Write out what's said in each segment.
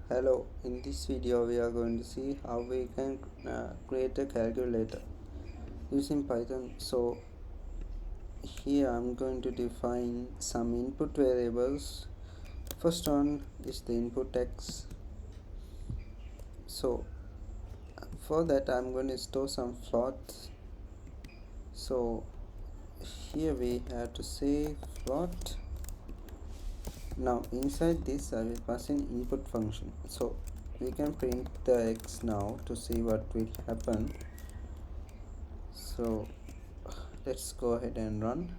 Hello, in this video we are going to see how we can create a calculator using Python. So here I'm going to define some input variables. First one is the input x. So for that I'm going to store some floats. So here we have to say float. Now inside this I will pass in input function. So we can print the x now to see what will happen. So let's go ahead and run.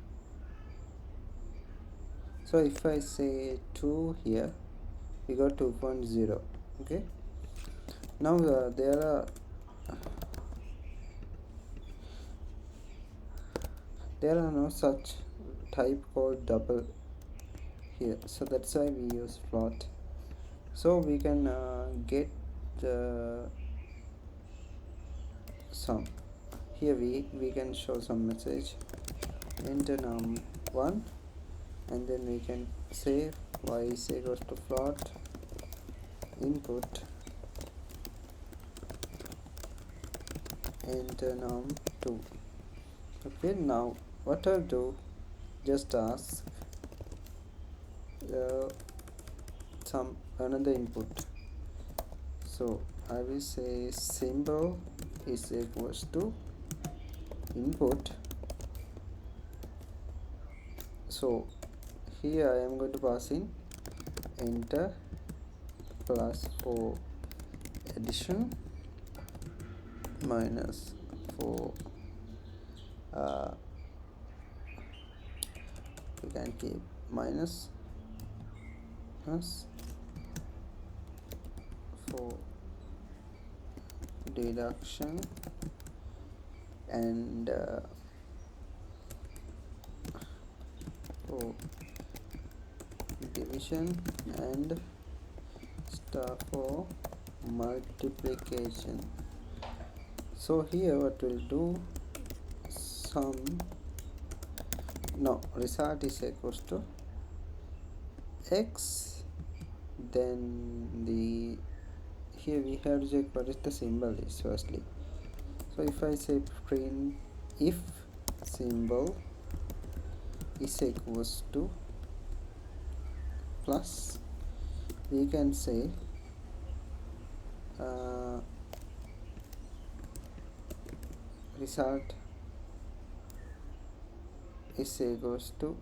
So if I say 2 here, we got 2.0. okay, now there are no such type called double here, so that's why we use float. So we can get some here. We can show some message, enter num1, and then we can say y is equals to float input, enter num2. Okay, now what I'll do, just ask some another input. So I will say symbol is equals to input. So here I am going to pass in enter plus 4 addition minus 4 we can keep minus plus 4 deduction and 4 division and star for multiplication. So here what we'll do, sum, no, result is equals to x, then the here we have to check what is the symbol is firstly. So if I say print if symbol is equals to plus, we can say result is equals to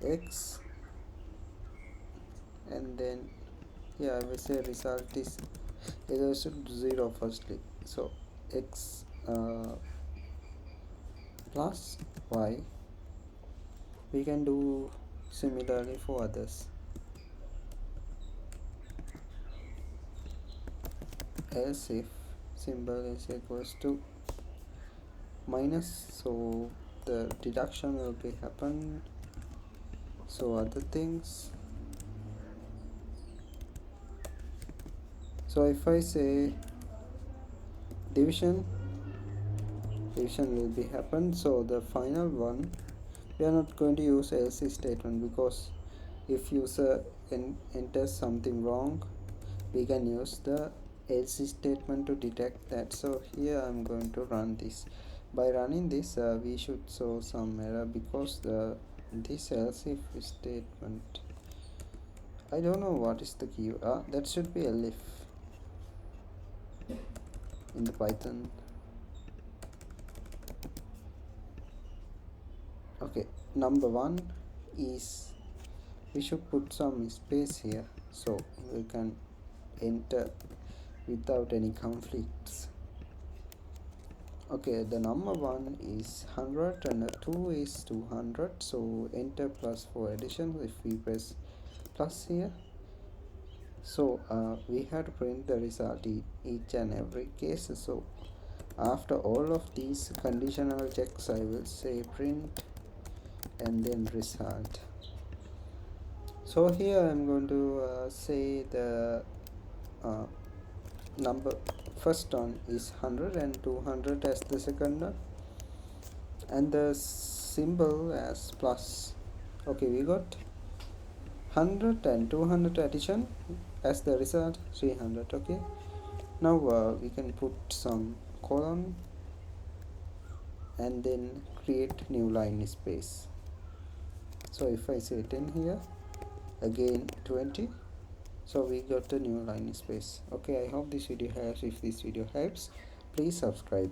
x, and then I will say result is equals to 0 firstly. So x plus y. We can do similarly for others. Else if symbol is equals to minus, so the deduction will be happen. So other things, so if I say division will be happen. So the final one, we are not going to use else statement, because if user enters something wrong, we can use the else statement to detect that. So here I'm going to run this. By running this we should show some error, because this else if statement, I don't know what is the key. That should be elif in the Python. Okay, number one is we should put some space here, so we can enter without any conflicts. Okay, the number one is 100 and the 2 is 200, so enter plus 4 addition. If we press plus here, so we have to print the result each and every case. So after all of these conditional checks, I will say print and then result. So here I'm going to say the number first one is 100 and 200 as the second one, and the symbol as plus. Okay, we got 100 and 200 addition, as the result 300. Okay, now we can put some colon and then create new line space. So if I say 10 here, again 20, so we got a new line space. Okay, I hope this video helps. If this video helps, please subscribe.